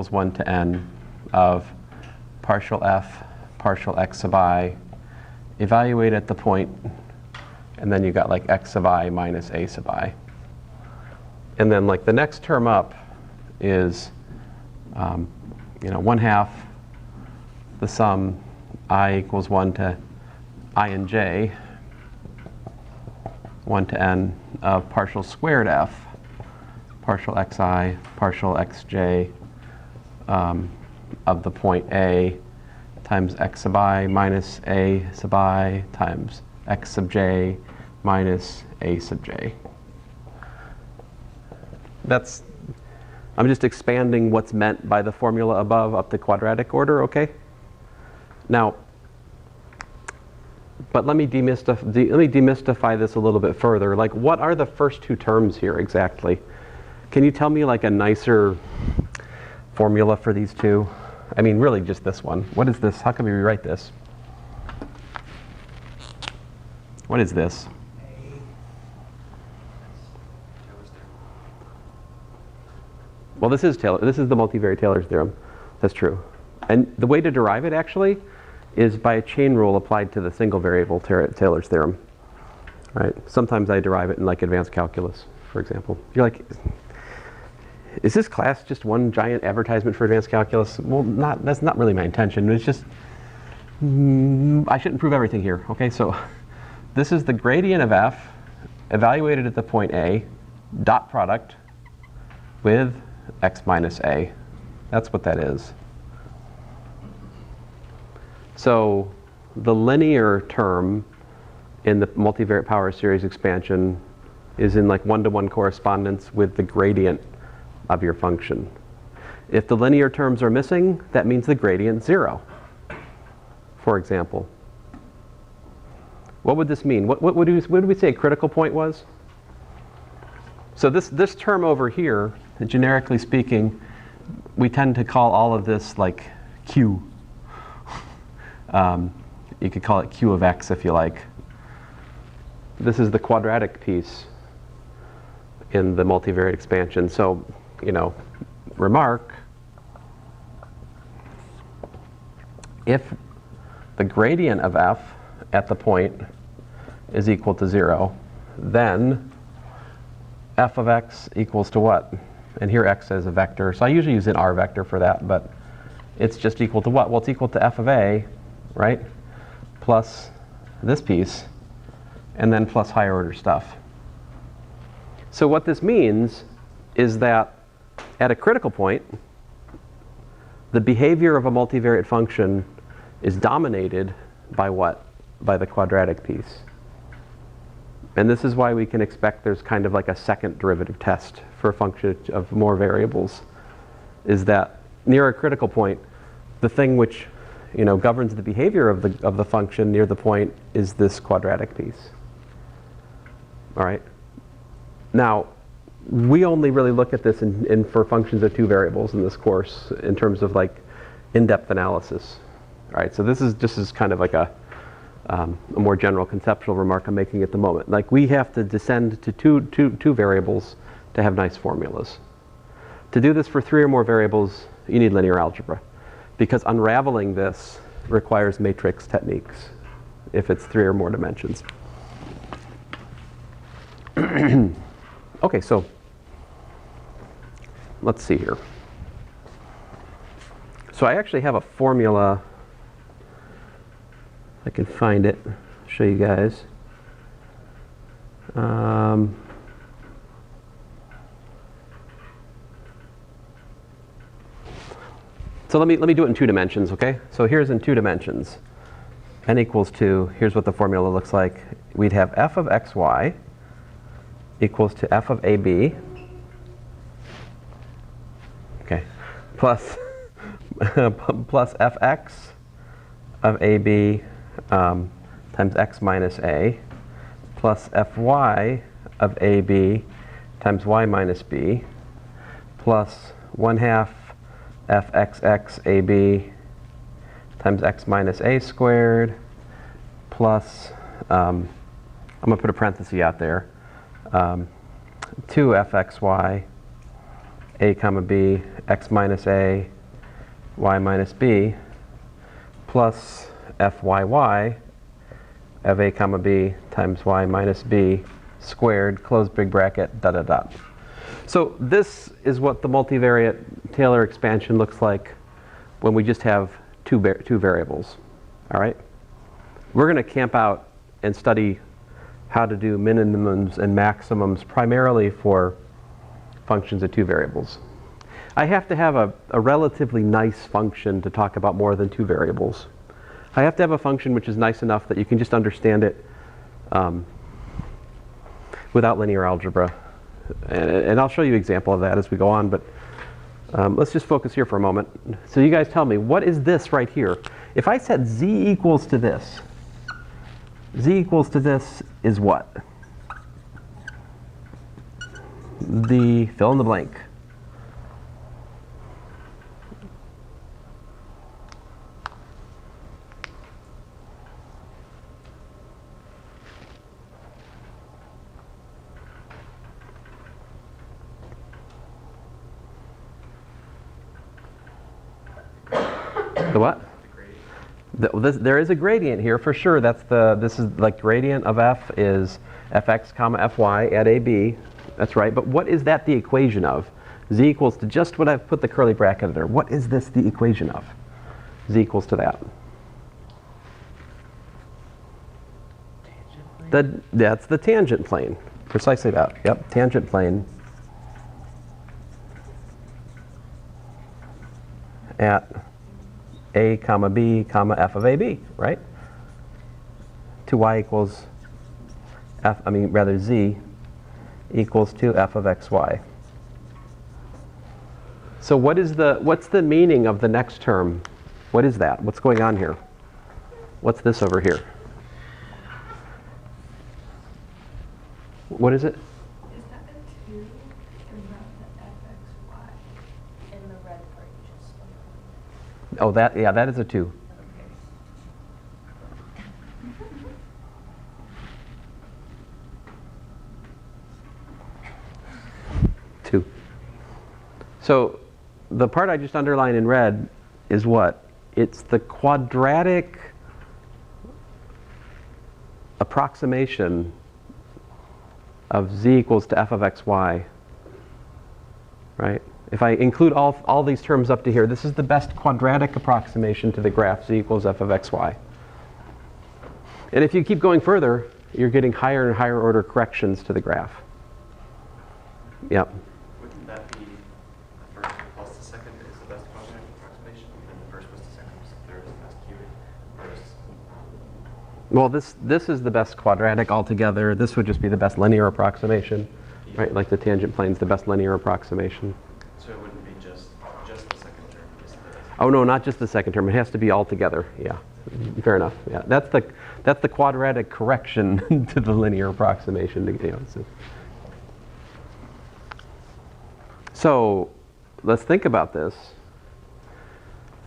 equals 1 to n of partial f, partial x sub I, evaluate at the point, and then you got like x sub I minus a sub I. And then like the next term up is 1/2 the sum I equals 1 to I and j, 1 to n of partial squared f, partial xi, partial xj of the point A times x sub I minus a sub I times x sub j minus a sub j. I'm just expanding what's meant by the formula above up to quadratic order, okay? Now, but let me demystify this a little bit further. Like, what are the first two terms here exactly? Can you tell me like a nicer formula for these two? I mean, really just this one. What is this? How can we rewrite this? What is this? Well, this is the multivariate Taylor's theorem. That's true. And the way to derive it actually is by a chain rule applied to the single variable Taylor's theorem. Right? Sometimes I derive it in like advanced calculus, for example. You're like, is this class just one giant advertisement for advanced calculus? Well, that's not really my intention. It's just, I shouldn't prove everything here. Okay, so this is the gradient of f evaluated at the point A, dot product with x minus a. That's what that is. So the linear term in the multivariate power series expansion is in like one-to-one correspondence with the gradient of your function. If the linear terms are missing, that means the gradient 0, for example. What would this mean? What did we say a critical point was? So this term over here, generically speaking, we tend to call all of this like q. You could call it q of x if you like. This is the quadratic piece in the multivariate expansion. So, remark, if the gradient of f at the point is equal to 0, then f of x equals to what? And here x is a vector. So I usually use an r vector for that, but it's just equal to what? Well, it's equal to f of a, right? Plus this piece, and then plus higher order stuff. So what this means is that at a critical point, the behavior of a multivariate function is dominated by what? By the quadratic piece. And this is why we can expect there's kind of like a second derivative test for a function of more variables, is that near a critical point, the thing which governs the behavior of the function near the point is this quadratic piece. All right. Now, we only really look at this for functions of two variables in this course in terms of like in-depth analysis. All right. So this is kind of like a more general conceptual remark I'm making at the moment. Like, we have to descend to two variables to have nice formulas. To do this for 3 or more variables, you need linear algebra, because unraveling this requires matrix techniques if it's 3 or more dimensions. Okay, so let's see here. So I actually have a formula. I can find it, show you guys. So let me do it in 2 dimensions, okay? So here's in 2 dimensions. N equals 2, here's what the formula looks like. We'd have f of xy equals to f of ab, okay, plus fx of ab times x minus a, plus fy of ab times y minus b, plus 1/2 fxx ab times x minus a squared, plus, I'm going to put a parenthesis out there, 2 fxy a comma b, x minus a, y minus b, plus fyy of a comma b times y minus b squared, close big bracket, dot, dot, dot. So this is what the multivariate Taylor expansion looks like when we just have two variables. All right? We're going to camp out and study how to do minimums and maximums primarily for functions of two variables. I have to have a relatively nice function to talk about more than two variables. I have to have a function which is nice enough that you can just understand it without linear algebra. And I'll show you an example of that as we go on, but let's just focus here for a moment. So you guys tell me, what is this right here? If I said z equals to this is what? The fill in the blank. The what? There is a gradient here for sure. This is like gradient of f is fx comma fy at ab. That's right. But what is that the equation of? Z equals to just what I've put the curly bracket there. What is this the equation of? Z equals to that. That's the tangent plane. Precisely that. Yep, tangent plane at a comma b comma f of ab, right? To y equals z equals to f of xy. So what's the meaning of the next term? What is that? What's going on here? What's this over here? What is it? Is that a 2 and not the fxy in the red part you just spoke? Oh, that is a 2. Two. So the part I just underlined in red is what? It's the quadratic approximation of z equals to f of xy, right? If I include all these terms up to here, this is the best quadratic approximation to the graph z equals f of xy. And if you keep going further, you're getting higher and higher order corrections to the graph. Yep. Wouldn't that be the first plus the second is the best quadratic approximation, and the first plus the second plus the third is the best cubic? Well, this is the best quadratic altogether. This would just be the best linear approximation, right? Like the tangent plane's the best linear approximation. So it wouldn't be just the second term. Oh no, not just the second term. It has to be all together. Yeah, fair enough. Yeah, that's the quadratic correction to the linear approximation. You know, so let's think about this.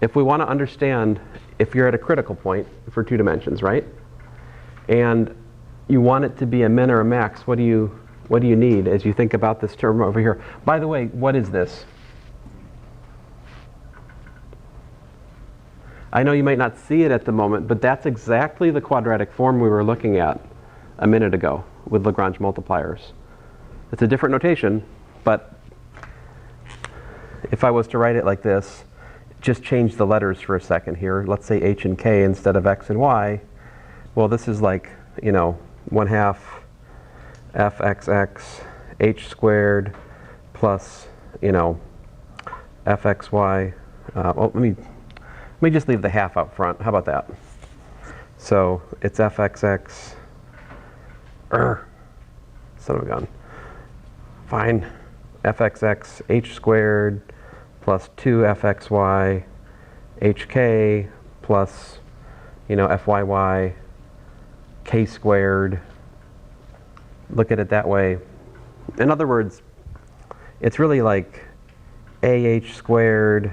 If we want to understand if you're at a critical point for two dimensions, right? And you want it to be a min or a max, what do you need as you think about this term over here? By the way, what is this? I know you might not see it at the moment, but that's exactly the quadratic form we were looking at a minute ago with Lagrange multipliers. It's a different notation, but if I was to write it like this, just change the letters for a second here. Let's say h and k instead of x and y. Well, this is like, 1/2 fxx h squared plus, fxy. Let me just leave the half up front. How about that? So it's fxx. Son of a gun. Fine. fxx h squared plus 2fxy hk plus, fyy k squared. Look at it that way. In other words, it's really like ah squared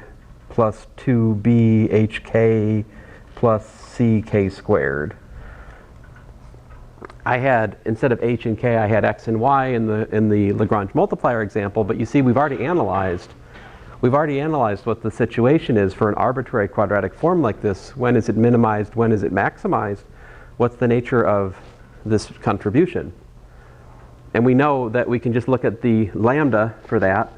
plus 2bhk plus ck squared. I had, instead of h and k, I had x and y in the Lagrange multiplier example, but you see we've already analyzed what the situation is for an arbitrary quadratic form like this. When is it minimized? When is it maximized? What's the nature of this contribution? And we know that we can just look at the lambda for that,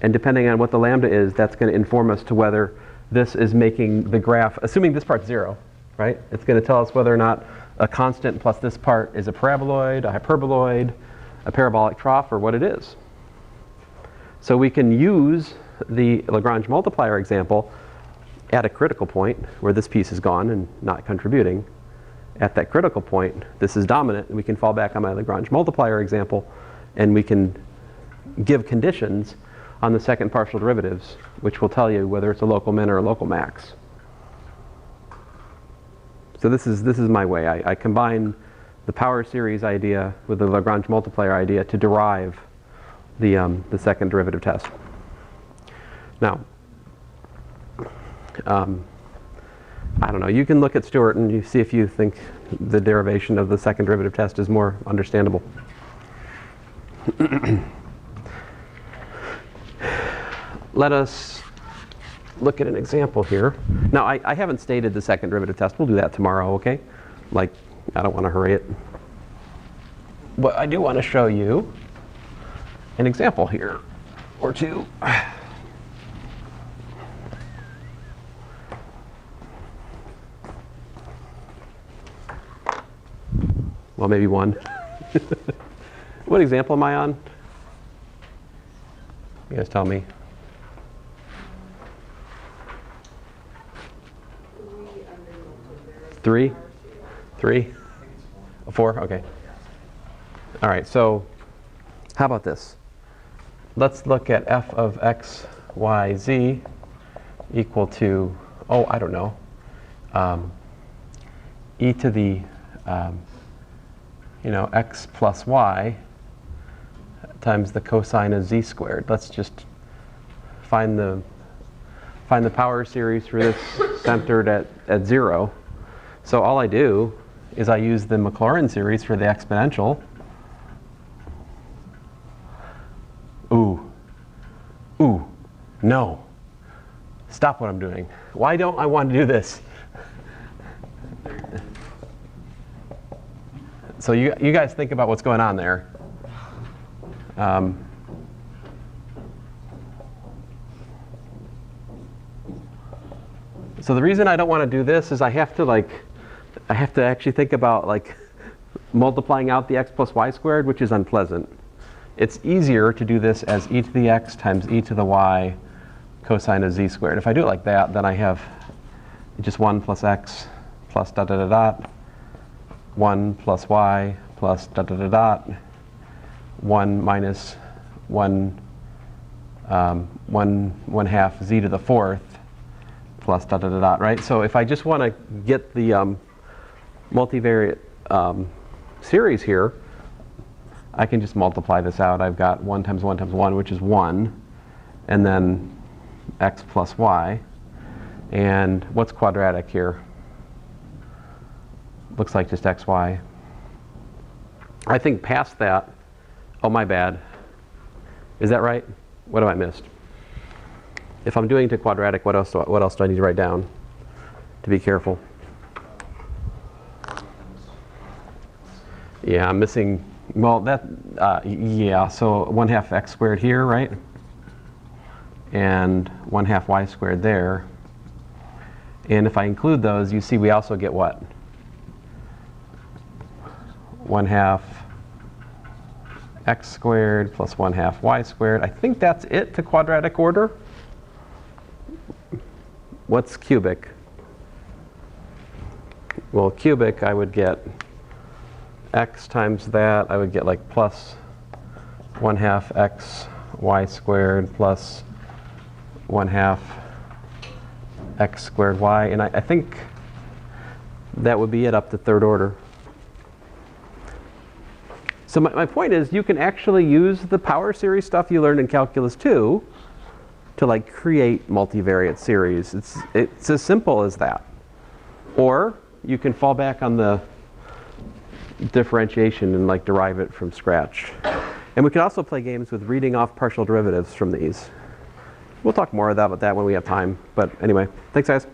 and depending on what the lambda is, that's going to inform us to whether this is making the graph, assuming this part's 0, right? It's going to tell us whether or not a constant plus this part is a paraboloid, a hyperboloid, a parabolic trough, or what it is. So we can use the Lagrange multiplier example at a critical point where this piece is gone and not contributing. At that critical point, this is dominant, and we can fall back on my Lagrange multiplier example, and we can give conditions on the second partial derivatives, which will tell you whether it's a local min or a local max. So this is my way. I combine the power series idea with the Lagrange multiplier idea to derive the second derivative test. Now, I don't know. You can look at Stewart and you see if you think the derivation of the second derivative test is more understandable. Let us look at an example here. Now, I haven't stated the second derivative test. We'll do that tomorrow, okay? Like, I don't want to hurry it. But I do want to show you an example here, or two. Well, maybe one. What example am I on? You guys tell me. 3? 3? 4? Okay. All right, so how about this? Let's look at f of x, y, z equal to, oh, I don't know, e to the, x plus y times the cosine of z squared. Let's just find the power series for this centered at 0. So all I do is I use the Maclaurin series for the exponential. Ooh, no. Stop what I'm doing. Why don't I want to do this? So you guys think about what's going on there. So the reason I don't want to do this is I have to actually think about multiplying out the x plus y squared, which is unpleasant. It's easier to do this as e to the x times e to the y cosine of z squared. If I do it like that, then I have just 1 plus x plus dot dot dot dot, 1 plus y plus dot dot dot dot, 1 minus 1 half z to the fourth plus dot dot dot dot, right? So if I just want to get the multivariate series here, I can just multiply this out. I've got 1 times 1 times 1, which is 1, and then x plus y. And what's quadratic here? Looks like just xy. I think past that, oh, my bad. Is that right? What have I missed? If I'm doing to quadratic, what else do I need to write down to be careful? Yeah, I'm missing. Well, yeah, so 1 half x squared here, right? And 1 half y squared there. And if I include those, you see we also get what? 1 half x squared plus 1 half y squared. I think that's it to quadratic order. What's cubic? Well, cubic, I would get x times that. I would get like plus 1 half x y squared plus 1 half x squared y. And I think that would be it up to third order. So my point is, you can actually use the power series stuff you learned in Calculus 2 to create multivariate series. It's as simple as that. Or you can fall back on the differentiation and like derive it from scratch. And we could also play games with reading off partial derivatives from these. We'll talk more about that when we have time. But anyway, thanks guys.